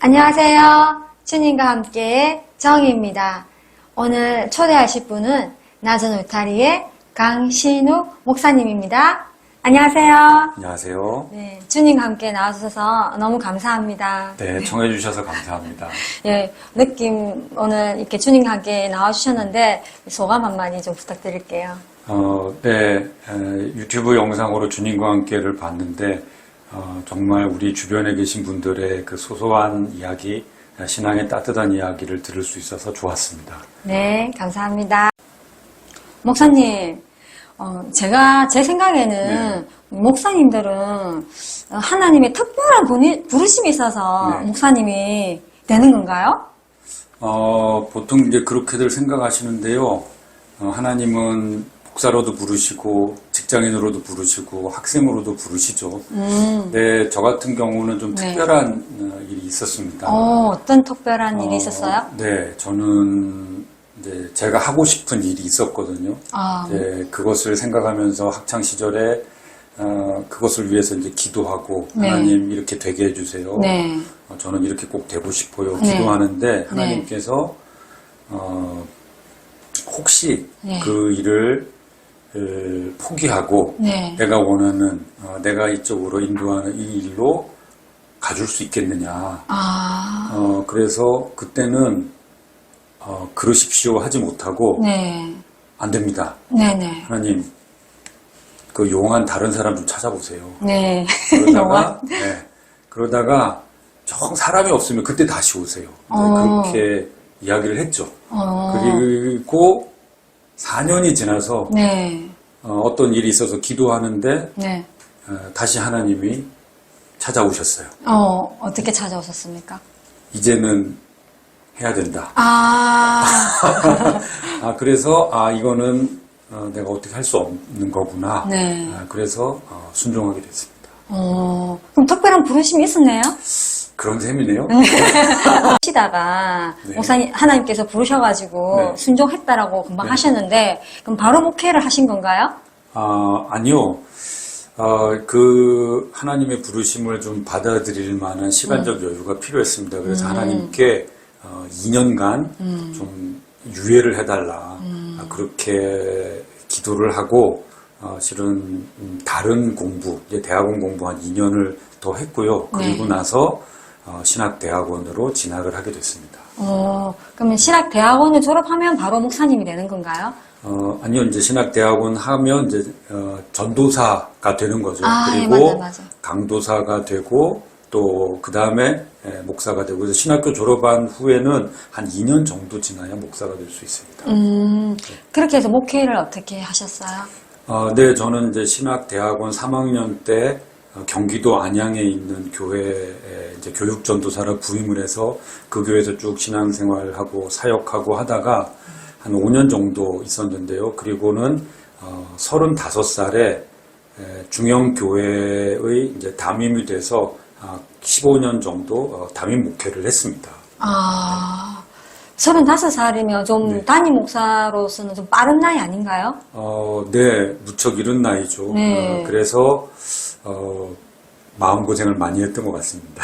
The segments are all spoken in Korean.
안녕하세요. 주님과 함께의 정희입니다. 오늘 초대하실 분은 낮은 울타리의 강신욱 목사님입니다. 안녕하세요. 안녕하세요. 네, 주님과 함께 나와주셔서 너무 감사합니다. 네, 청해주셔서 감사합니다. 예, 느낌 오늘 이렇게 주님과 함께 나와주셨는데 소감 한마디 좀 부탁드릴게요. 네, 유튜브 영상으로 주님과 함께를 봤는데 정말 우리 주변에 계신 분들의 그 소소한 이야기, 신앙의 따뜻한 이야기를 들을 수 있어서 좋았습니다. 네, 감사합니다. 목사님, 제가 제 생각에는 목사님들은 하나님의 특별한 부르심이 있어서 목사님이 되는 건가요? 보통 이제 그렇게들 생각하시는데요. 하나님은 목사로도 부르시고 직장인으로도 부르시고 학생으로도 부르시죠. 네, 저 같은 경우는 좀 특별한 일이 있었습니다. 어떤 특별한 일이 있었어요? 네, 저는 이제 제가 하고 싶은 일이 있었거든요. 네, 그것을 생각하면서 학창 시절에 그것을 위해서 이제 기도하고 하나님 이렇게 되게 해주세요. 저는 이렇게 꼭 되고 싶어요. 기도하는데 하나님께서 혹시 그 일을 포기하고 내가 원하는 내가 이쪽으로 인도하는 이 일로 가줄 수 있겠느냐. 그래서 그때는 그러십시오 하지 못하고 안 됩니다. 하나님 그 용한 다른 사람 좀 찾아보세요. 그러다가 정 사람이 없으면 그때 다시 오세요. 그렇게 이야기를 했죠. 그리고 4년이 지나서 어떤 일이 있어서 기도하는데 다시 하나님이 찾아오셨어요. 어떻게 찾아오셨습니까? 이제는 해야 된다. 그래서 이거는 내가 어떻게 할 수 없는 거구나. 그래서 순종하게 됐습니다. 그럼 특별한 부르심이 있었네요? 그런 셈이네요. 하시다가 목사님 하나님께서 부르셔가지고 순종했다라고 금방 하셨는데 그럼 바로 목회를 하신 건가요? 아니요. 그 하나님의 부르심을 좀 받아들일 만한 시간적 여유가 필요했습니다. 그래서 하나님께 2년간 좀 유예를 해달라. 그렇게 기도를 하고 실은 다른 공부, 이제 대학원 공부 한 2년을 더 했고요. 그리고 나서 신학대학원으로 진학을 하게 됐습니다. 그러면 신학대학원을 졸업하면 바로 목사님이 되는 건가요? 아니요, 이제 신학대학원 하면 이제 전도사가 되는 거죠. 그리고 맞아. 강도사가 되고 또 그 다음에 목사가 되고, 그래서 신학교 졸업한 후에는 한 2년 정도 지나야 목사가 될 수 있습니다. 그렇게 해서 목회를 어떻게 하셨어요? 네, 저는 이제 신학대학원 3학년 때 경기도 안양에 있는 교회에 이제 교육전도사로 부임을 해서 그 교회에서 쭉 신앙생활하고 사역하고 하다가 한 5년 정도 있었는데요. 그리고는 35살에 중형교회의 이제 담임이 돼서 15년 정도 담임 목회를 했습니다. 35살이면 좀 담임 목사로서는 좀 빠른 나이 아닌가요? 네, 무척 이른 나이죠. 그래서 마음고생을 많이 했던 것 같습니다.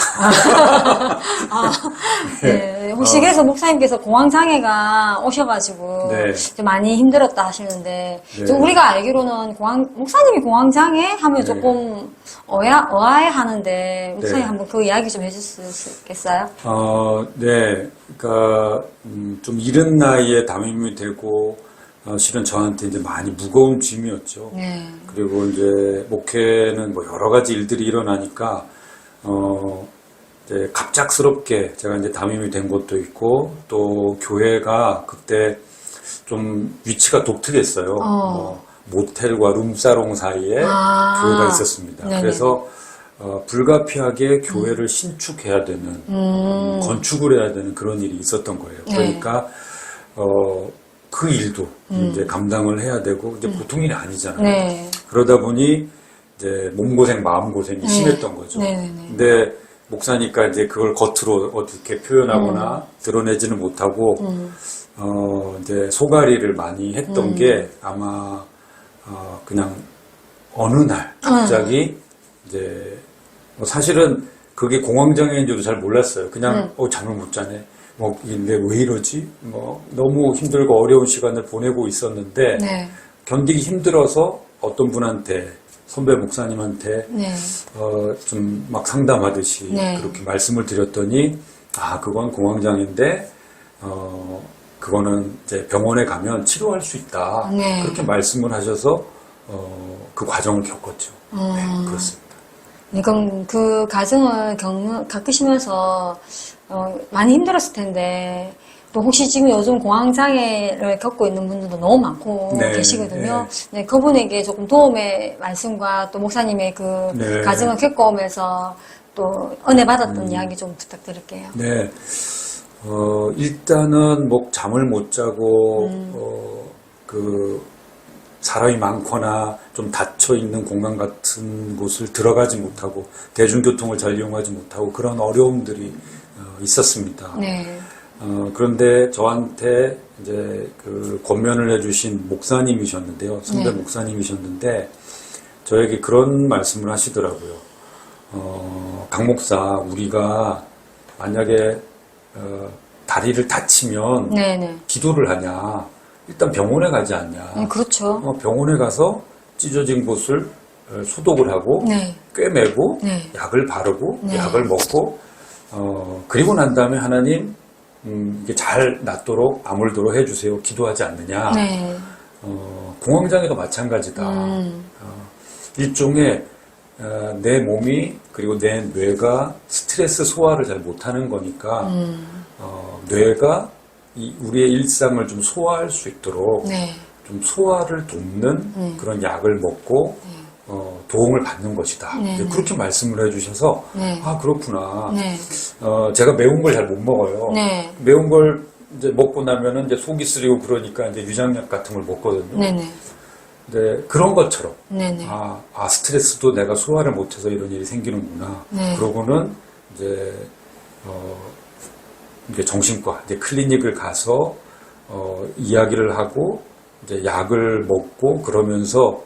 혹시 그래서 목사님께서 공황장애가 오셔가지고 좀 많이 힘들었다 하시는데 좀 우리가 알기로는 목사님이 공황장애 하면 조금 의아해하는데 목사님 한번 그 이야기 좀 해줄 수 있겠어요? 네, 그러니까 좀 이른 나이에 담임이 되고 실은 저한테 이제 많이 무거운 짐이었죠. 그리고 이제 목회는 뭐 여러 가지 일들이 일어나니까 이제 갑작스럽게 제가 이제 담임이 된 것도 있고 또 교회가 그때 좀 위치가 독특했어요. 모텔과 룸사롱 사이에 교회가 있었습니다. 그래서 불가피하게 교회를 신축해야 되는 건축을 해야 되는 그런 일이 있었던 거예요. 그러니까 그 일도 이제 감당을 해야 되고 이제 보통 일이 아니잖아요. 그러다 보니 이제 몸고생, 마음고생이 심했던 거죠. 근데 목사니까 이제 그걸 겉으로 어떻게 표현하거나 드러내지는 못하고 이제 소가리를 많이 했던 게 아마 그냥 어느 날 갑자기 이제 사실은 그게 공황장애인지도 잘 몰랐어요. 그냥 잠을 못 자네. 근데 왜 이러지? 너무 힘들고 어려운 시간을 보내고 있었는데 네. 견디기 힘들어서 어떤 분한테 선배 목사님한테 네. 좀 막 상담하듯이 네. 그렇게 말씀을 드렸더니 그건 공황장애인데 그거는 이제 병원에 가면 치료할 수 있다. 네. 그렇게 말씀을 하셔서 그 과정을 겪었죠. 네, 그렇습니다. 그럼 그 과정을 겪으시면서 많이 힘들었을 텐데 또 혹시 지금 요즘 공황장애를 겪고 있는 분들도 너무 많고 네, 계시거든요. 네, 그분에게 조금 도움의 말씀과 또 목사님의 그 네. 과정을 겪어오면서 또 은혜 받았던 이야기 좀 부탁드릴게요. 네. 일단은 잠을 못 자고 사람이 많거나 좀 닫혀 있는 공간 같은 곳을 들어가지 못하고 대중교통을 잘 이용하지 못하고 그런 어려움들이 있었습니다. 네. 그런데 저한테 이제 그 권면을 해주신 목사님이셨는데요. 선배 네. 목사님이셨는데 저에게 그런 말씀을 하시더라고요. 강 목사, 우리가 만약에 다리를 다치면 네네. 기도를 하냐? 일단 병원에 가지 않냐? 그렇죠. 병원에 가서 찢어진 곳을 소독을 하고 네. 꿰매고 네. 약을 바르고 네. 약을 먹고 그리고 난 다음에 하나님 이게 잘 낫도록 아물도록 해주세요. 기도하지 않느냐? 네. 공황장애도 마찬가지다. 일종의 내 몸이 그리고 내 뇌가 스트레스 소화를 잘 못하는 거니까 뇌가 우리의 일상을 좀 소화할 수 있도록 네. 좀 소화를 돕는 그런 약을 먹고 도움을 받는 것이다. 네. 그렇게 말씀을 해주셔서 네. 그렇구나. 네. 제가 매운 걸 잘 못 먹어요. 네. 매운 걸 이제 먹고 나면은 이제 속이 쓰리고 그러니까 이제 유장약 같은 걸 먹거든요. 네네. 근데 그런 것처럼 네네. 스트레스도 내가 소화를 못해서 이런 일이 생기는구나. 네. 그러고는 이제 이제 정신과 이제 클리닉을 가서 이야기를 하고 이제 약을 먹고 그러면서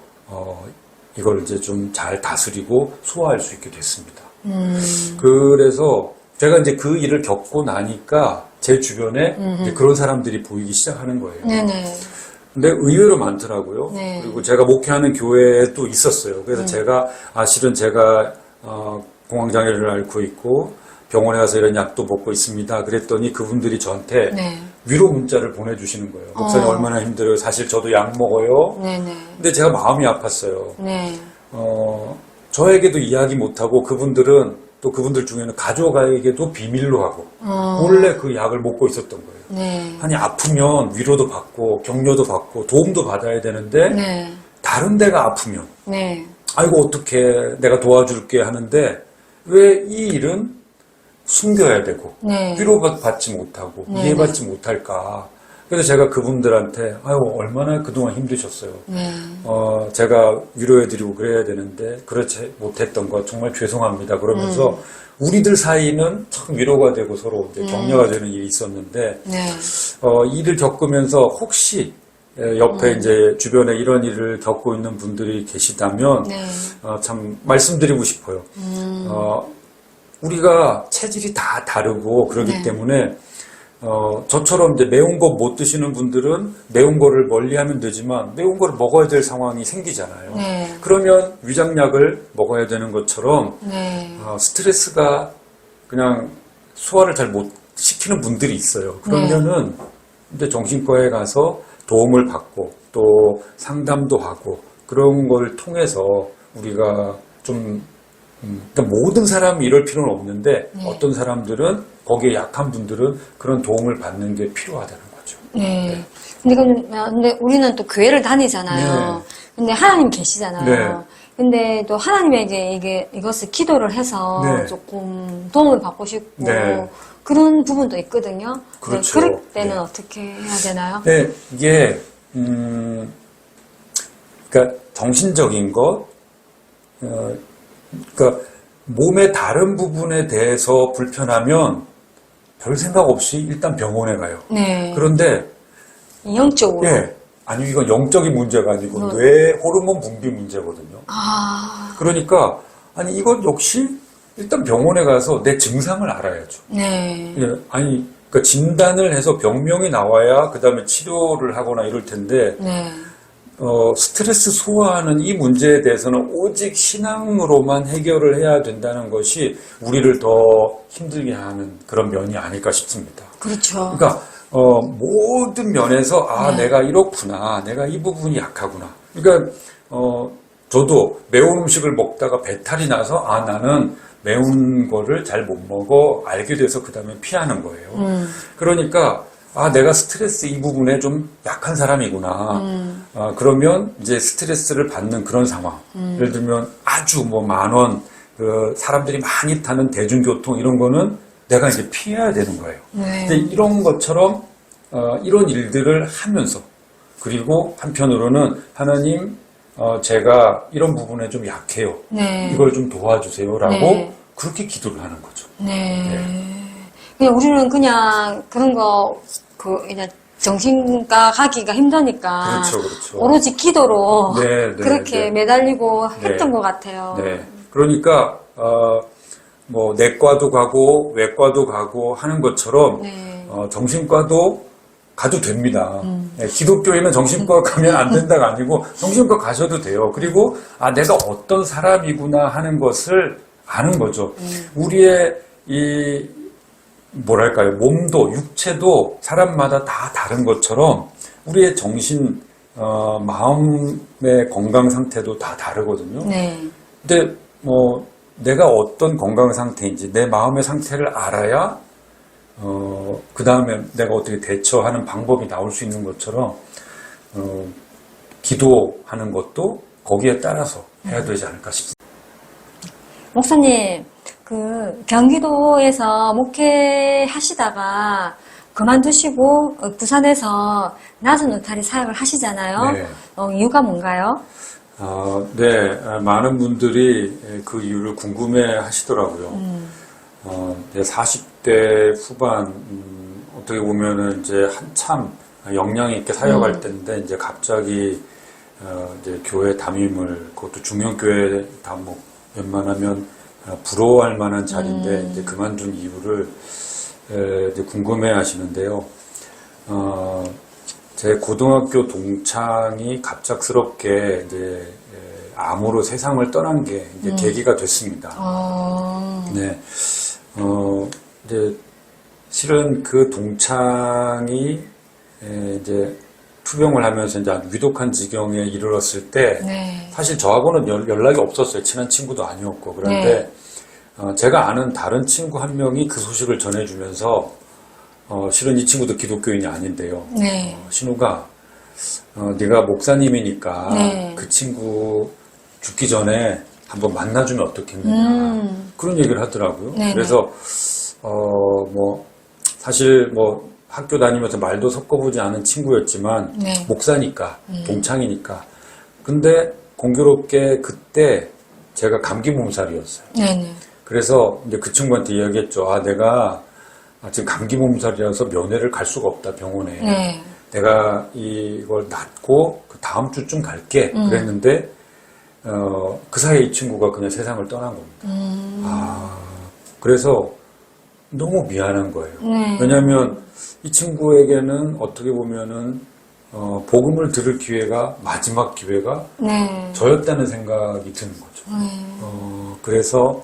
이걸 이제 좀 잘 다스리고 소화할 수 있게 됐습니다. 그래서 제가 이제 그 일을 겪고 나니까 제 주변에 이제 그런 사람들이 보이기 시작하는 거예요. 네네. 근데 의외로 많더라고요. 네. 그리고 제가 목회하는 교회에 또 있었어요. 그래서 실은 제가 공황장애를 앓고 있고 병원에 가서 이런 약도 먹고 있습니다. 그랬더니 그분들이 저한테 네. 위로 문자를 보내주시는 거예요. 목사님 얼마나 힘들어요. 사실 저도 약 먹어요. 네네. 근데 제가 마음이 아팠어요. 네. 저에게도 이야기 못하고 그분들은 또 그분들 중에는 가족에게도 비밀로 하고 몰래 그 약을 먹고 있었던 거예요. 네. 아니 아프면 위로도 받고 격려도 받고 도움도 받아야 되는데 네. 다른 데가 아프면 네. 아이고 어떻게 내가 도와줄게 하는데 왜 이 일은 숨겨야 되고 네. 위로받지 못하고 네. 이해받지 못할까. 그래서 제가 그분들한테 얼마나 그동안 힘드셨어요. 네. 제가 위로해드리고 그래야 되는데 그렇지 못했던 거 정말 죄송합니다. 그러면서 우리들 사이는 참 위로가 되고 서로 이제 격려가 되는 일이 있었는데 네. 이 일을 겪으면서 혹시 옆에 이제 주변에 이런 일을 겪고 있는 분들이 계시다면 네. 참 말씀드리고 싶어요. 우리가 체질이 다 다르고 그렇기 네. 때문에 저처럼 이제 매운 거 못 드시는 분들은 매운 거를 멀리하면 되지만 매운 거를 먹어야 될 상황이 생기잖아요. 네. 그러면 위장약을 먹어야 되는 것처럼 네. 스트레스가 그냥 소화를 잘 못 시키는 분들이 있어요. 그러면은 이제 정신과에 가서 도움을 받고 또 상담도 하고 그런 걸 통해서 우리가 좀 그러니까 모든 사람이 이럴 필요는 없는데 어떤 사람들은 거기에 약한 분들은 그런 도움을 받는 게 필요하다는 거죠. 네. 근데 우리는 또 교회를 다니잖아요. 네. 근데 하나님 계시잖아요. 네. 근데 또 하나님에게 이것을 기도를 해서 네. 조금 도움을 받고 싶고 네. 그런 부분도 있거든요. 그렇죠. 네, 그럴 때는 네. 어떻게 해야 되나요? 네, 이게 그러니까 정신적인 것, 그러니까 몸의 다른 부분에 대해서 불편하면 별 생각 없이 일단 병원에 가요. 네. 그런데 영적으로. 아니 이건 영적인 문제가 아니고 뇌 호르몬 분비 문제거든요. 아. 그러니까 아니 이건 역시 일단 병원에 가서 내 증상을 알아야죠. 네. 예, 아니, 그러니까 진단을 해서 병명이 나와야 그 다음에 치료를 하거나 이럴 텐데, 네. 스트레스 소화하는 이 문제에 대해서는 오직 신앙으로만 해결을 해야 된다는 것이 우리를 더 힘들게 하는 그런 면이 아닐까 싶습니다. 그렇죠. 그러니까, 모든 면에서, 내가 이렇구나. 내가 이 부분이 약하구나. 그러니까, 저도 매운 음식을 먹다가 배탈이 나서, 나는 매운 거를 잘 못 먹어 알게 돼서 그 다음에 피하는 거예요. 그러니까 내가 스트레스 이 부분에 좀 약한 사람이구나. 그러면 이제 스트레스를 받는 그런 상황. 예를 들면 아주 뭐 10,000원 그 사람들이 많이 타는 대중교통 이런 거는 내가 이제 피해야 되는 거예요. 네. 근데 이런 것처럼 이런 일들을 하면서 그리고 한편으로는 하나님 제가 이런 부분에 좀 약해요. 네. 이걸 좀 도와주세요라고 네. 그렇게 기도를 하는 거죠. 네. 그냥 우리는 그냥 그런 거, 그냥 정신과 가기가 힘드니까. 그렇죠. 오로지 기도로 네, 그렇게 네. 매달리고 네. 했던 것 같아요. 네. 그러니까, 뭐, 내과도 가고, 외과도 가고 하는 것처럼, 네. 정신과도 가도 됩니다. 네, 기독교에는 정신과 가면 안 된다가 아니고, 정신과 가셔도 돼요. 그리고, 내가 어떤 사람이구나 하는 것을 아는 거죠. 우리의 뭐랄까요, 몸도, 육체도 사람마다 다 다른 것처럼, 우리의 정신, 마음의 건강 상태도 다 다르거든요. 네. 근데, 내가 어떤 건강 상태인지, 내 마음의 상태를 알아야, 그 다음에 내가 어떻게 대처하는 방법이 나올 수 있는 것처럼, 기도하는 것도 거기에 따라서 해야 되지 않을까 싶습니다. 목사님, 경기도에서 목회하시다가 그만두시고 부산에서 낮은 울타리 사역을 하시잖아요. 네. 이유가 뭔가요? 네, 많은 분들이 그 이유를 궁금해 하시더라고요. 40대 후반, 어떻게 보면은 이제 한참 역량 있게 사역할 때인데, 이제 갑자기, 이제 교회 담임을, 그것도 중형교회 담목, 웬만하면 부러워할 만한 자리인데, 이제 그만둔 이유를 이제 궁금해 하시는데요. 제 고등학교 동창이 갑작스럽게 이제 암으로 세상을 떠난 게 이제 계기가 됐습니다. 네. 이제 실은 그 동창이 이제 투병을 하면서 이제 위독한 지경에 이르렀을 때 네. 사실 저하고는 연락이 없었어요. 친한 친구도 아니었고. 그런데 제가 아는 다른 친구 한 명이 그 소식을 전해주면서 실은 이 친구도 기독교인이 아닌데요. 네. 신우가 네가 목사님이니까 네. 그 친구 죽기 전에 한번 만나주면 어떻겠느냐 그런 얘기를 하더라고요. 네네. 그래서 뭐 사실 뭐 학교 다니면서 말도 섞어보지 않은 친구였지만 네. 목사니까 동창이니까 근데 공교롭게 그때 제가 감기 몸살이었어요. 네네. 그래서 이제 그 친구한테 이야기했죠. 내가 지금 감기 몸살이라서 면회를 갈 수가 없다 병원에. 네. 내가 이걸 낫고 그 다음 주쯤 갈게 그랬는데 그 사이에 이 친구가 그냥 세상을 떠난 겁니다. 그래서 너무 미안한 거예요. 네. 왜냐하면 이 친구에게는 어떻게 보면은 복음을 들을 기회가 마지막 기회가 네. 저였다는 생각이 드는 거죠. 네. 그래서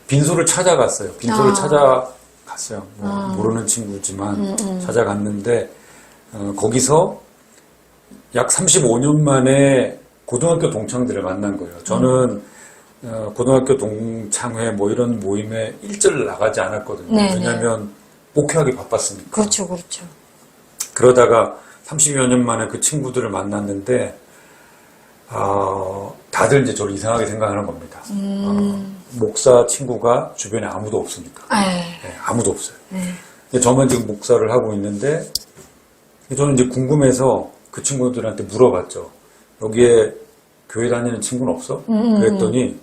빈소를 찾아갔어요. 빈소를 찾아갔어요. 모르는 친구지만 찾아갔는데 거기서 약 35년 만에 고등학교 동창들을 만난 거예요. 저는 고등학교 동창회 뭐 이런 모임에 일절 나가지 않았거든요. 네네. 왜냐하면 목회하기 바빴으니까. 그렇죠, 그렇죠. 그러다가 30여 년 만에 그 친구들을 만났는데 다들 이제 저를 이상하게 생각하는 겁니다. 목사 친구가 주변에 아무도 없으니까. 네, 아무도 없어요. 네. 저만 지금 목사를 하고 있는데 저는 이제 궁금해서 그 친구들한테 물어봤죠. 여기에 교회 다니는 친구는 없어? 그랬더니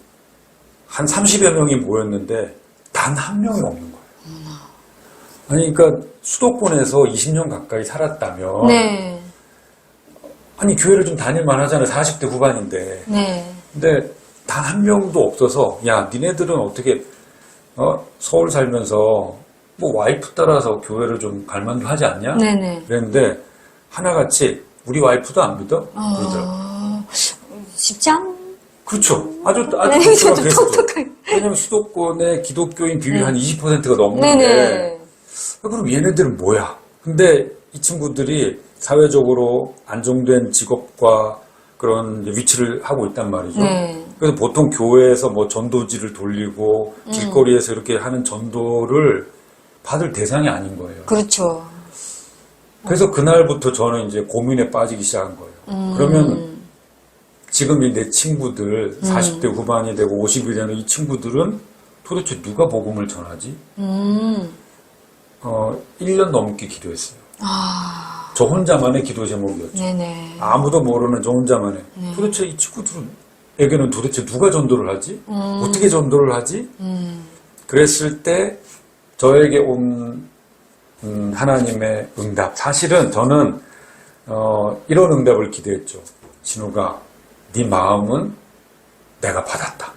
한 30여 명이 모였는데 단 한 명이 없는 거예요. 아니 그러니까 수도권에서 20년 가까이 살았다면 네. 아니 교회를 좀 다닐만 하잖아요. 40대 후반인데. 네. 근데 단 한 명도 없어서, 야, 니네들은 어떻게, 서울 살면서, 뭐, 와이프 따라서 교회를 좀 갈만도 하지 않냐? 네네. 그랬는데, 하나같이, 우리 와이프도 안 믿어? 그러더라고. 쉽지 않. 그렇죠. 아주 네, 그랬어요. 저도 똑똑하게. 왜냐면 수도권의 기독교인 비율이 한 20%가 넘는데, 네네. 그럼 얘네들은 뭐야? 근데 이 친구들이 사회적으로 안정된 직업과 그런 이제 위치를 하고 있단 말이죠. 네. 그래서 보통 교회에서 뭐 전도지를 돌리고 길거리에서 이렇게 하는 전도를 받을 대상이 아닌 거예요. 그렇죠. 그래서 그날부터 저는 이제 고민에 빠지기 시작한 거예요. 그러면 지금 이 내 친구들 40대 후반이 되고 50이 되는 이 친구들은 도대체 누가 복음을 전하지? 1년 넘게 기도했어요. 저 혼자만의 기도 제목이었죠. 네네. 아무도 모르는 저 혼자만의. 도대체 이 친구들에게는 도대체 누가 전도를 하지? 어떻게 전도를 하지? 그랬을 때 저에게 온 하나님의 응답. 사실은 저는 이런 응답을 기대했죠. 진우가 네 마음은 내가 받았다.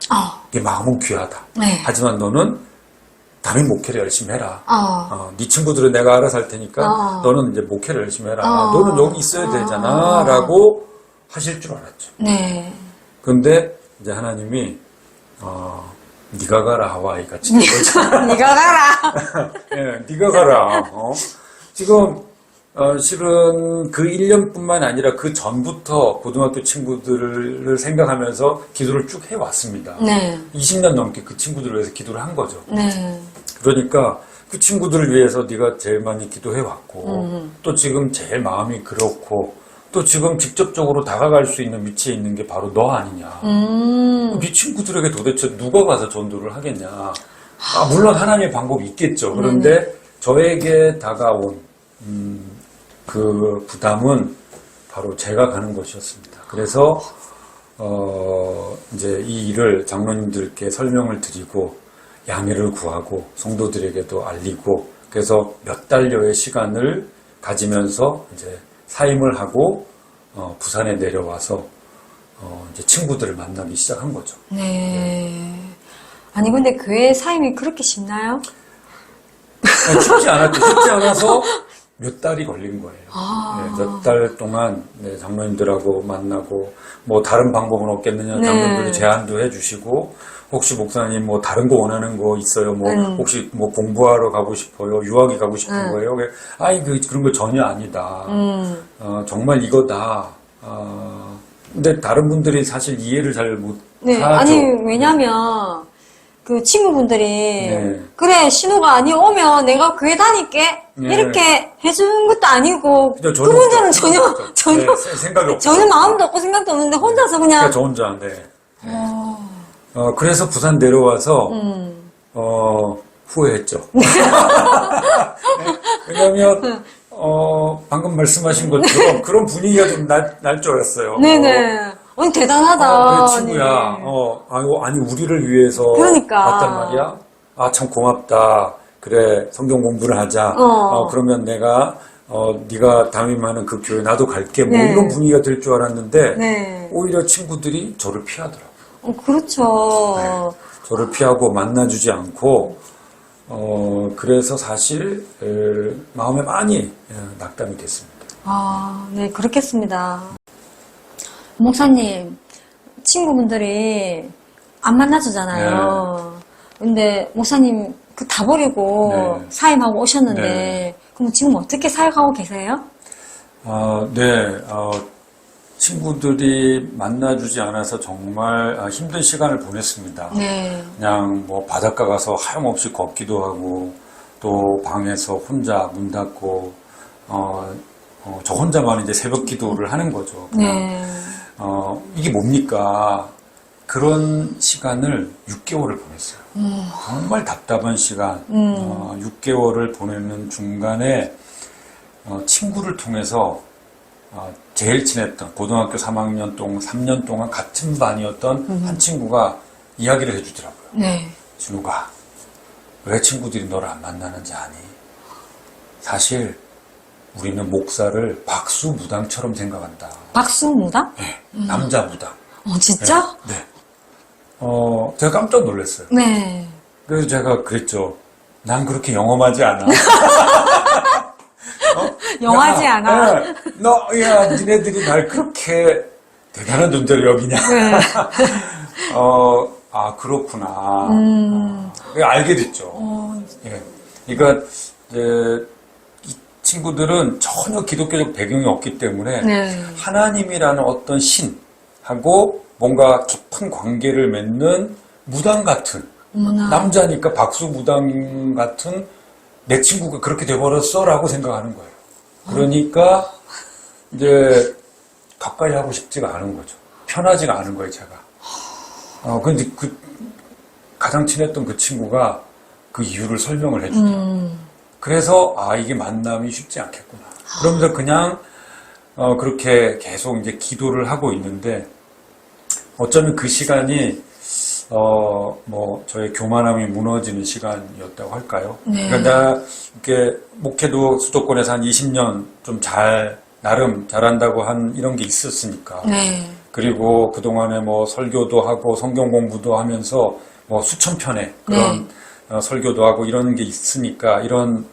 네 마음은 귀하다. 네. 하지만 너는 담임 목회를 열심히 해라. 네 친구들은 내가 알아서 할 테니까 너는 이제 목회를 열심히 해라. 너는 여기 있어야 되잖아. 라고 하실 줄 알았죠. 네. 근데 이제 하나님이 네가 가라 하와이 같이 된 거죠. 네가 가라. 네, 네가 가라. 지금 실은 그 1년뿐만 아니라 그 전부터 고등학교 친구들을 생각하면서 기도를 쭉 해왔습니다. 네. 20년 넘게 그 친구들을 위해서 기도를 한 거죠. 네. 그러니까 그 친구들을 위해서 네가 제일 많이 기도해왔고 또 지금 제일 마음이 그렇고 또 지금 직접적으로 다가갈 수 있는 위치에 있는 게 바로 너 아니냐. 네 친구들에게 도대체 누가 가서 전도를 하겠냐. 물론 하나님의 방법이 있겠죠. 그런데 저에게 다가온 그 부담은 바로 제가 가는 것이었습니다. 그래서 이제 이 일을 장로님들께 설명을 드리고 양해를 구하고 성도들에게도 알리고 그래서 몇 달여의 시간을 가지면서 이제 사임을 하고 부산에 내려와서 이제 친구들을 만나기 시작한 거죠. 네. 아니 근데 교회 사임이 그렇게 쉽나요? 쉽지 않았죠. 쉽지 않아서 몇 달이 걸린 거예요. 네, 몇 달 동안 네, 장로님들하고 만나고 뭐 다른 방법은 없겠느냐 장로님들이 제안도 해주시고 혹시 목사님 뭐 다른 거 원하는 거 있어요? 뭐 혹시 뭐 공부하러 가고 싶어요? 유학이 가고 싶은 거예요? 아니 그런 거 전혀 아니다. 정말 이거다. 근데 다른 분들이 사실 이해를 잘 못하죠. 네. 아니 왜냐면 그 친구분들이 그래 신우가 아니 오면 내가 교회 다닐게 이렇게 해주는 것도 아니고 그분들은 전혀 생각이 없고 전혀 마음도 없고 생각도 없는데 혼자서 그냥 저 혼자 그래서 부산 내려와서 후회했죠. 왜냐하면 방금 말씀하신 것처럼 그런 분위기가 좀 날 줄 알았어요. 네네. 대단하다. 그래, 친구야. 아니, 우리를 위해서. 그러니까. 왔단 말이야? 참 고맙다. 그래, 성경 공부를 하자. 그러면 내가, 네가 담임하는 그 교회 나도 갈게. 뭐 이런 분위기가 될 줄 알았는데, 오히려 친구들이 저를 피하더라고요. 그렇죠. 네, 저를 피하고 만나주지 않고, 그래서 사실, 마음에 많이 낙담이 됐습니다. 네, 그렇겠습니다. 목사님, 친구분들이 안 만나주잖아요. 근데 목사님 그 다 버리고 사임하고 오셨는데, 그럼 지금 어떻게 살아가고 계세요? 친구들이 만나주지 않아서 정말 힘든 시간을 보냈습니다. 그냥 뭐 바닷가 가서 하염없이 걷기도 하고, 또 방에서 혼자 문 닫고, 저 혼자만 이제 새벽 기도를 하는 거죠. 이게 뭡니까? 그런 시간을 6개월을 보냈어요. 정말 답답한 시간. 6개월을 보내는 중간에 친구를 통해서 제일 친했던 고등학교 3학년 동안 3년 동안 같은 반이었던 한 친구가 이야기를 해주더라고요. 진우가 왜 친구들이 너를 안 만나는지 아니? 사실 우리는 목사를 박수무당처럼 생각한다. 박수무당? 네, 남자 무당. 진짜? 네. 제가 깜짝 놀랐어요. 네. 그래서 제가 그랬죠. 난 그렇게 영험하지 않아. 영하지 않아. 야, 니네들이 날 그렇게 대단한 존재로 여기냐. 네. 그렇구나. 알게 됐죠. 예. 그러니까, 이제, 이 친구들은 전혀 기독교적 배경이 없기 때문에, 네. 하나님이라는 어떤 신하고 뭔가 깊은 관계를 맺는 무당 같은, 어머나. 남자니까 박수 무당 같은 내 친구가 그렇게 돼버렸어 라고 생각하는 거예요. 그러니까 이제 가까이 하고 싶지가 않은 거죠. 편하지가 않은 거예요, 제가. 근데 가장 친했던 그 친구가 그 이유를 설명을 해주죠. 그래서 이게 만남이 쉽지 않겠구나. 그러면서 그냥 그렇게 계속 이제 기도를 하고 있는데 어쩌면 그 시간이 저의 교만함이 무너지는 시간이었다고 할까요? 네. 그러니까 나, 이렇게, 목회도 수도권에서 한 20년 좀 나름 잘한다고 한 이런 게 있었으니까. 네. 그리고 그동안에 설교도 하고 성경 공부도 하면서 수천 편의 그런 설교도 하고 이런 게 있으니까 이런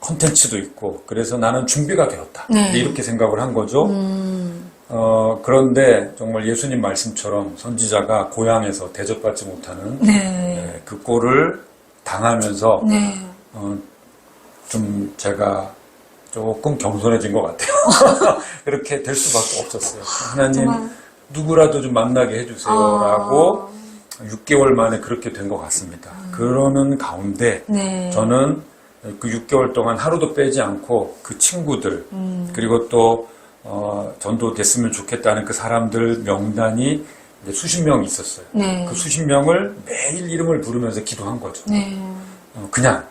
콘텐츠도 있고. 그래서 나는 준비가 되었다. 네. 이렇게 생각을 한 거죠. 그런데 정말 예수님 말씀처럼 선지자가 고향에서 대접받지 못하는 그 꼴을 당하면서 좀 제가 조금 겸손해진 것 같아요. 그렇게 될 수밖에 없었어요. 하나님 정말. 누구라도 좀 만나게 해주세요 라고 6개월 만에 그렇게 된 것 같습니다. 그러는 가운데 저는 그 6개월 동안 하루도 빼지 않고 그 친구들 그리고 또 전도 됐으면 좋겠다는 그 사람들 명단이 이제 수십 명 있었어요. 그 수십 명을 매일 이름을 부르면서 기도한 거죠. 그냥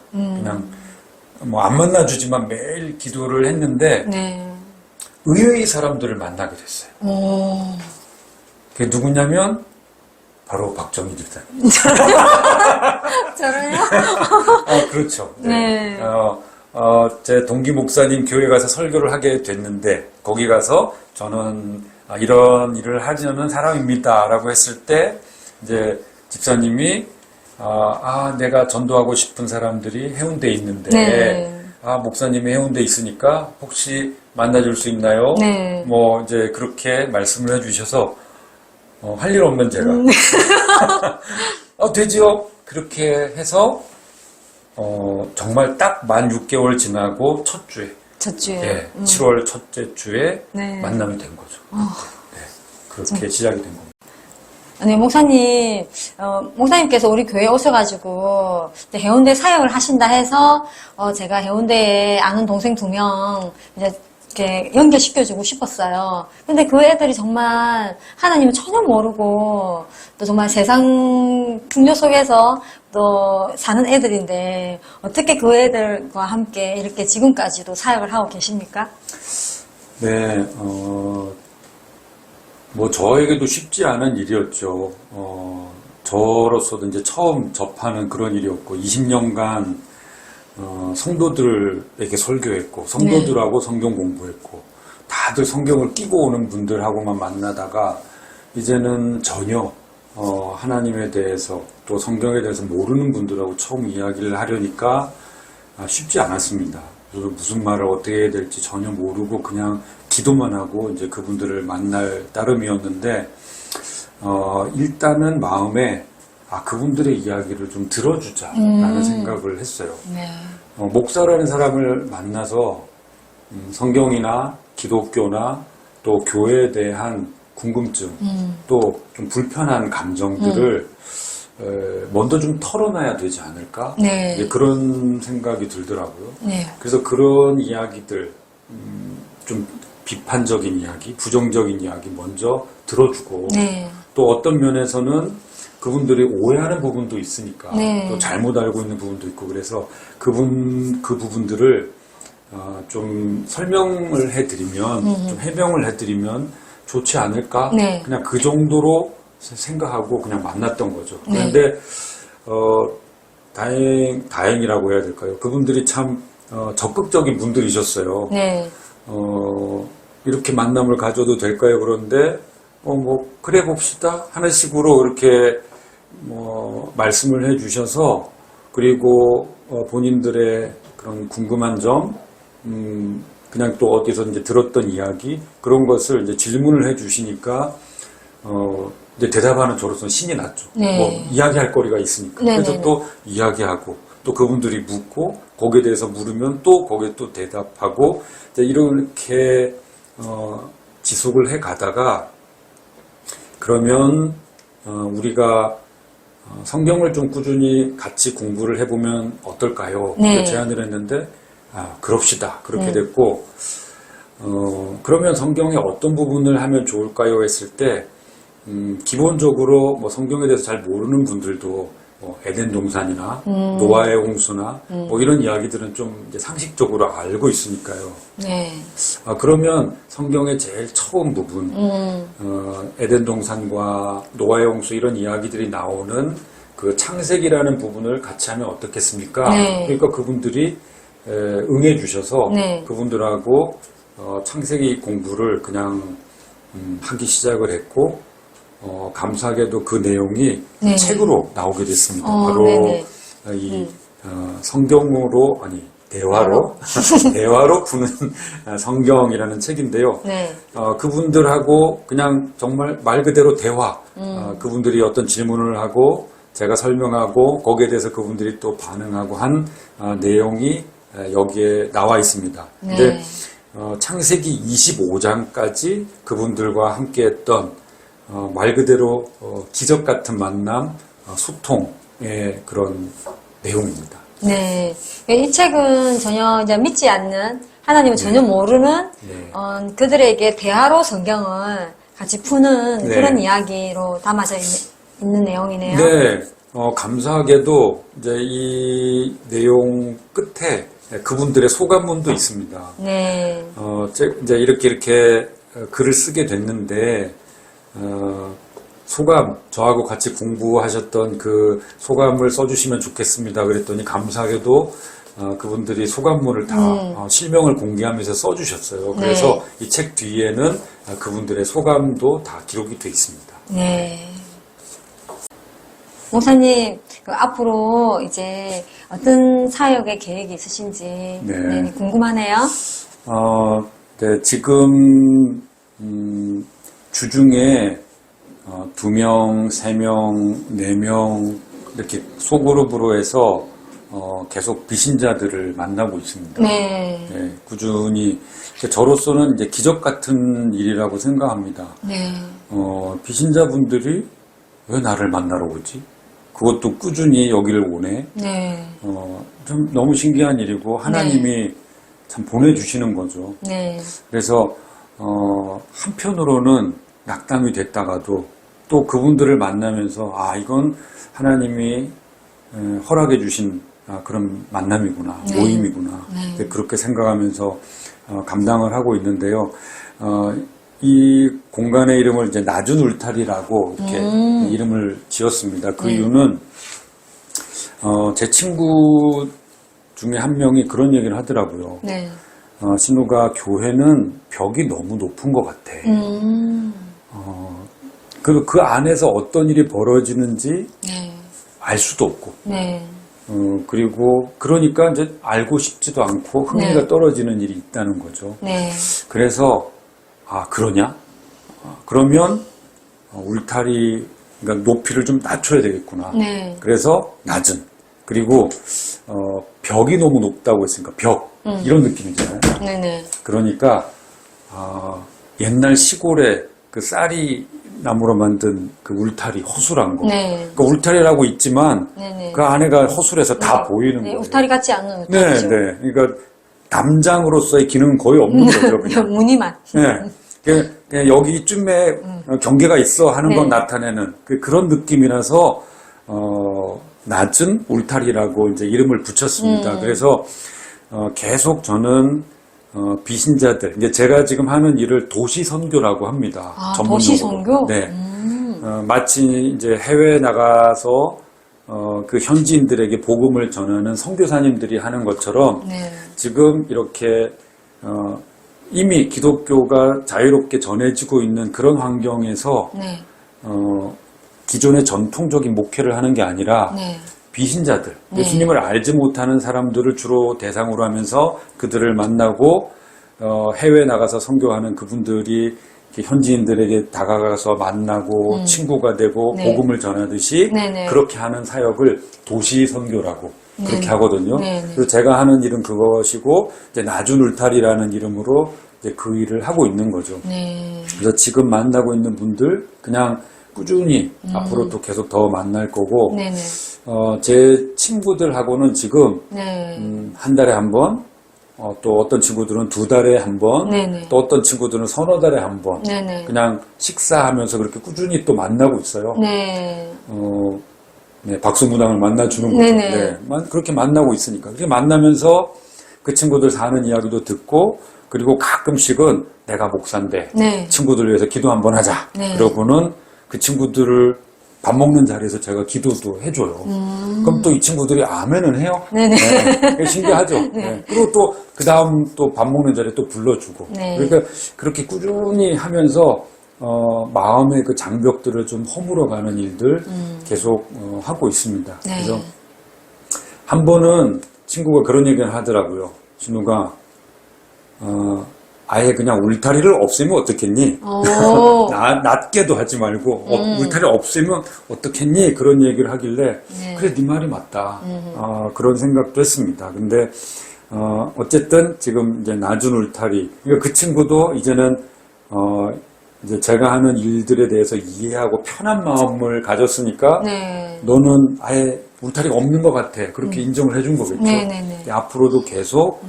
안 만나주지만 매일 기도를 했는데 의외의 사람들을 만나게 됐어요. 그게 누구냐면 바로 박정희 집사님. 저를요? 그렇죠. 네. 제 동기 목사님 교회 가서 설교를 하게 됐는데 거기 가서 저는 이런 일을 하려는 사람입니다 라고 했을 때 이제 집사님이 내가 전도하고 싶은 사람들이 해운대에 있는데 목사님이 해운대에 있으니까 혹시 만나줄 수 있나요? 이제 그렇게 말씀을 해주셔서 할 일 없는 제가 되지요. 그렇게 해서 정말 딱 만 6개월 지나고 첫 주에 7월 첫째 주에 만남이 된 거죠. 그렇게 시작이 된 겁니다. 아니, 목사님께서 우리 교회에 오셔가지고, 해운대 사역을 하신다 해서, 제가 해운대에 아는 동생 2명, 이렇게 연결시켜주고 싶었어요. 근데 그 애들이 정말 하나님을 전혀 모르고, 또 정말 세상 풍요 속에서 또 사는 애들인데, 어떻게 그 애들과 함께 이렇게 지금까지도 사역을 하고 계십니까? 네, 저에게도 쉽지 않은 일이었죠. 저로서도 이제 처음 접하는 그런 일이었고, 20년간, 성도들에게 설교했고, 성도들하고 성경 공부했고, 다들 성경을 끼고 오는 분들하고만 만나다가, 이제는 전혀, 하나님에 대해서, 또 성경에 대해서 모르는 분들하고 처음 이야기를 하려니까 쉽지 않았습니다. 그래서 무슨 말을 어떻게 해야 될지 전혀 모르고 그냥 기도만 하고 이제 그분들을 만날 따름이었는데 일단은 마음에 그분들의 이야기를 좀 들어주자라는 생각을 했어요. 목사라는 사람을 만나서 성경이나 기독교나 또 교회에 대한 궁금증 또 좀 불편한 감정들을 먼저 좀 털어놔야 되지 않을까? 이제 그런 생각이 들더라고요. 그래서 그런 이야기들 좀 비판적인 이야기, 부정적인 이야기 먼저 들어주고 또 어떤 면에서는 그분들이 오해하는 부분도 있으니까 또 잘못 알고 있는 부분도 있고 그래서 그 부분들을 좀 설명을 해드리면 좀 해명을 해드리면 좋지 않을까? 그냥 그 정도로 생각하고 그냥 만났던 거죠. 그런데 다행이라고 해야 될까요? 그분들이 참 적극적인 분들이셨어요. 이렇게 만남을 가져도 될까요? 그런데 그래 봅시다 하는 식으로 이렇게 말씀을 해주셔서 그리고 본인들의 그런 궁금한 점, 그냥 또 어디서 이제 들었던 이야기 그런 것을 이제 질문을 해주시니까 이제 대답하는 저로서는 신이 났죠. 네. 뭐 이야기할 거리가 있으니까. 네네네. 그래서 또 이야기하고 또 그분들이 묻고 거기에 대해서 물으면 또 거기에 또 대답하고 이제 이렇게 지속을 해 가다가 그러면 우리가 성경을 좀 꾸준히 같이 공부를 해보면 어떨까요? 네. 그렇게 제안을 했는데 그럽시다. 그렇게 됐고 그러면 성경의 어떤 부분을 하면 좋을까요? 했을 때 기본적으로 뭐 성경에 대해서 잘 모르는 분들도 에덴 동산이나 노아의 홍수나 뭐 이런 이야기들은 좀 이제 상식적으로 알고 있으니까요. 네. 그러면 성경의 제일 처음 부분, 에덴 동산과 노아의 홍수 이런 이야기들이 나오는 그 창세기라는 부분을 같이 하면 어떻겠습니까? 네. 그러니까 그분들이 응해 주셔서 네. 그분들하고 창세기 공부를 그냥 하기 시작을 했고 감사하게도 그 내용이 네. 책으로 나오게 됐습니다. 바로 네네. 이 성경으로 아니 대화로 대화로 푸는 성경이라는 책인데요. 네. 그분들하고 그냥 정말 말 그대로 대화. 그분들이 어떤 질문을 하고 제가 설명하고 거기에 대해서 그분들이 또 반응하고 한 내용이 여기에 나와 있습니다. 네. 근데 창세기 25장까지 그분들과 함께했던 말 그대로 기적 같은 만남, 소통의 그런 내용입니다. 네. 이 책은 전혀 이제 믿지 않는, 하나님을 전혀 모르는, 네. 그들에게 대화로 성경을 같이 푸는 네. 그런 이야기로 담아져 있는 내용이네요. 네, 감사하게도 이제 이 내용 끝에 그분들의 소감문도 있습니다. 네. 이제 이렇게 글을 쓰게 됐는데, 소감, 저하고 같이 공부하셨던 그 소감을 써주시면 좋겠습니다. 그랬더니 감사하게도 그분들이 소감문을 다 실명을 공개하면서 써주셨어요. 그래서 네. 이 책 뒤에는 그분들의 소감도 다 기록이 되어 있습니다. 네. 목사님, 앞으로 이제 어떤 사역의 계획이 있으신지 네, 궁금하네요. 네, 지금 주중에 2명, 3명, 4명 이렇게 소그룹으로 해서 계속 비신자들을 만나고 있습니다. 네. 네, 꾸준히 저로서는 이제 기적 같은 일이라고 생각합니다. 네. 비신자분들이 왜 나를 만나러 오지? 그것도 꾸준히 여기를 오네. 네. 좀 너무 신기한 일이고 하나님이 참 보내주시는 거죠. 네. 그래서 한편으로는 낙담이 됐다가도 또 그분들을 만나면서 이건 하나님이 허락해 주신 그런 만남이구나, 네. 모임이구나. 네. 그렇게 생각하면서 감당을 하고 있는데요. 이 공간의 이름을 이제 낮은 울타리라고 이렇게 이름을 지었습니다. 그 이유는 제 친구 중에 한 명이 그런 얘기를 하더라고요. 네. 신우가 교회는 벽이 너무 높은 것 같아. 그리고 그 안에서 어떤 일이 벌어지는지 네. 알 수도 없고. 네. 그리고 그러니까 이제 알고 싶지도 않고 흥미가 네. 떨어지는 일이 있다는 거죠. 네. 그래서 그러냐? 그러면 울타리 그러니까 높이를 좀 낮춰야 되겠구나. 네. 그래서 낮은 그리고 벽이 너무 높다고 했으니까 벽 이런 느낌이잖아요. 네네. 그러니까 옛날 시골에 그 쌀이 나무로 만든 그 울타리 허술한 거. 네. 그 울타리라고 있지만 네네. 그 안에가 허술해서 다 보이는 네, 거예요. 울타리 같지 않는 네, 울타리죠. 네. 그러니까 담장으로서의 기능은 거의 없는 거죠. 그냥. 무늬만. 네. 그냥 여기쯤에 경계가 있어 하는 건 네. 나타내는 그런 느낌이라서 낮은 울타리라고 이제 이름을 붙였습니다. 그래서 계속 저는 비신자들 이제 제가 지금 하는 일을 도시 선교라고 합니다. 전문용어로. 도시 선교? 네. 마치 이제 해외에 나가서 그 현지인들에게 복음을 전하는 선교사님들이 하는 것처럼 네. 지금 이렇게 이미 기독교가 자유롭게 전해지고 있는 그런 환경에서 네. 기존의 전통적인 목회를 하는 게 아니라 네. 비신자들, 네. 예수님을 알지 못하는 사람들을 주로 대상으로 하면서 그들을 만나고 해외에 나가서 선교하는 그분들이 이렇게 현지인들에게 다가가서 만나고 친구가 되고 네. 복음을 전하듯이 네네. 그렇게 하는 사역을 도시 선교라고 그렇게 하거든요. 네네. 그래서 제가 하는 일은 그것이고 이제 나주 울타리라는 이름으로 이제 그 일을 하고 있는 거죠. 네. 그래서 지금 만나고 있는 분들 그냥 꾸준히 앞으로 또 계속 더 만날 거고 네네. 제 친구들하고는 지금 네. 한 달에 한 번, 또 어떤 친구들은 2달에 한 번, 네네. 또 어떤 친구들은 서너 달에 한 번, 네네. 그냥 식사하면서 그렇게 꾸준히 또 만나고 있어요. 네. 네, 박수무당을 만나주는 거죠. 네네. 네, 그렇게 만나고 있으니까. 그렇게 만나면서 그 친구들 사는 이야기도 듣고, 그리고 가끔씩은 내가 목사인데, 네. 친구들 위해서 기도 한번 하자. 네. 그러고는 그 친구들을 밥 먹는 자리에서 제가 기도도 해줘요. 그럼 또 이 친구들이 아멘은 해요. 네네. 네, 신기하죠. 네. 그리고 또 그 다음 또 밥 먹는 자리에 또 불러주고. 네. 그러니까 그렇게 꾸준히 하면서 마음의 그 장벽들을 좀 허물어가는 일들 계속 하고 있습니다. 네. 그래서 한 번은 친구가 그런 얘기를 하더라고요. 진우가 아예 그냥 울타리를 없애면 어떻겠니? 낮게도 하지 말고 울타리 없애면 어떻겠니? 그런 얘기를 하길래 네. 그래 네 말이 맞다. 그런 생각도 했습니다. 근데 어쨌든 지금 이제 낮은 울타리 그러니까 그 친구도 이제는 이제 제가 하는 일들에 대해서 이해하고 편한 마음을 가졌으니까 네. 너는 아예 울타리가 없는 것 같아. 그렇게 인정을 해준 거겠죠. 네네네. 앞으로도 계속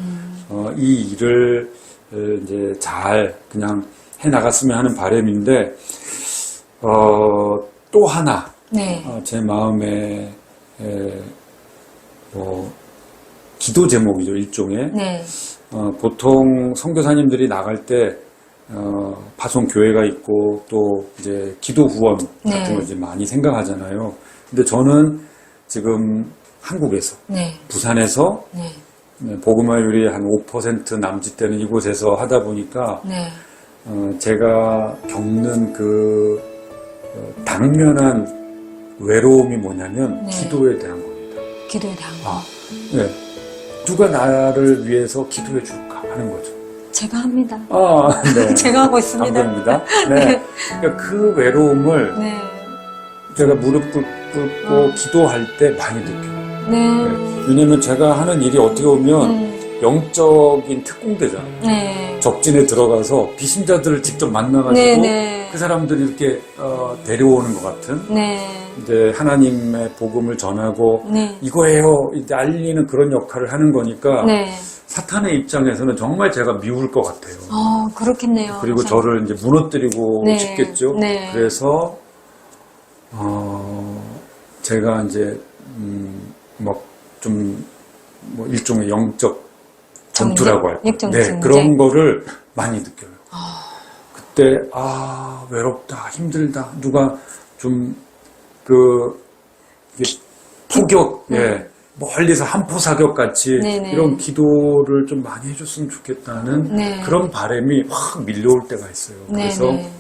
이 일을 이제 잘 그냥 해 나갔으면 하는 바람인데 또 하나 네. 제 마음에 기도 제목이죠 일종의 네. 보통 선교사님들이 나갈 때 파송 교회가 있고 또 이제 기도 후원 같은 네. 걸 이제 많이 생각하잖아요. 근데 저는 지금 한국에서 네. 부산에서 네. 복음화율이 한 5% 남짓되는 이곳에서 하다 보니까 네. 제가 겪는 그 당면한 외로움이 뭐냐면 네. 기도에 대한 겁니다. 기도에 대한 거. 네. 누가 나를 위해서 기도해 줄까 하는 거죠. 제가 합니다. 네. 제가 하고 있습니다. 감사합니다. 네. 그러니까 그 외로움을 네. 제가 무릎 꿇고 기도할 때 많이 느껴요. 네. 왜냐면 제가 하는 일이 어떻게 보면 영적인 특공대잖아요. 네. 적진에 들어가서 비신자들을 직접 만나가지고 네. 그 사람들이 이렇게 데려오는 것 같은 네. 이제 하나님의 복음을 전하고 네. 이거예요 이제 알리는 그런 역할을 하는 거니까 네. 사탄의 입장에서는 정말 제가 미울 것 같아요. 그렇겠네요. 그리고 저를 이제 무너뜨리고 네. 싶겠죠. 네. 그래서 제가 이제 뭐 일종의 영적 전투라고 할까요? 영적 네, 전쟁. 그런 거를 많이 느껴요. 그때 외롭다, 힘들다, 누가 좀 포격, 멀리서 한포 사격 같이 네네. 이런 기도를 좀 많이 해줬으면 좋겠다는 네. 그런 바람이 확 밀려올 때가 있어요. 그래서 네네.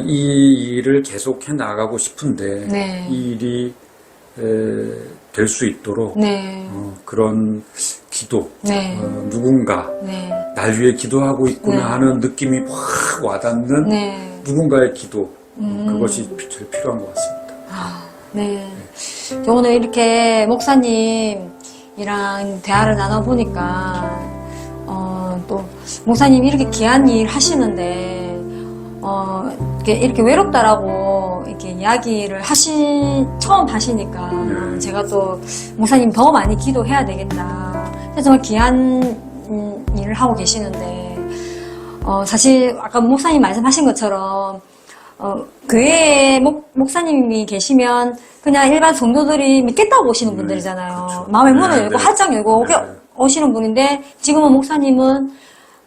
이 일을 계속해 나가고 싶은데 네. 이 일이 될 수 있도록 네. 그런 기도, 네. 누군가 네. 날 위해 기도하고 있구나 네. 하는 느낌이 확 와닿는 네. 누군가의 기도, 그것이 제일 필요한 것 같습니다. 네. 저 오늘 이렇게 목사님이랑 대화를 나눠보니까, 또, 목사님 이렇게 귀한 일 하시는데, 이렇게 외롭다라고 이렇게 이야기를 처음 하시니까, 네. 제가 또, 목사님 더 많이 기도해야 되겠다. 정말 귀한 일을 하고 계시는데, 사실 아까 목사님 말씀하신 것처럼, 교회에 목사님이 계시면 그냥 일반 성도들이 믿겠다고 오시는 분들이잖아요. 그렇죠. 마음의 문을 네, 열고 네. 활짝 열고 네. 오시는 분인데 지금은 목사님은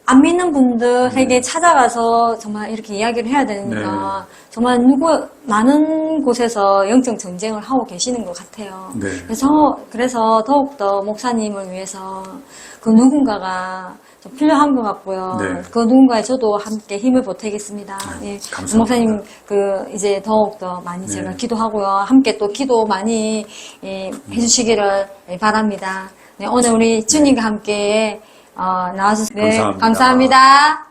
안 믿는 분들에게 찾아가서 정말 이렇게 이야기를 해야 되니까 정말 많은 곳에서 영적 전쟁을 하고 계시는 것 같아요. 네. 그래서 더욱더 목사님을 위해서 그 누군가가 좀 필요한 것 같고요. 네. 그 누군가에 저도 함께 힘을 보태겠습니다. 예. 감사합니다. 목사님 이제 더욱더 많이 네. 제가 기도하고요. 함께 또 기도 많이 해주시기를 바랍니다. 네, 오늘 우리 주님과 함께 나와주셔서 감사합니다. 감사합니다.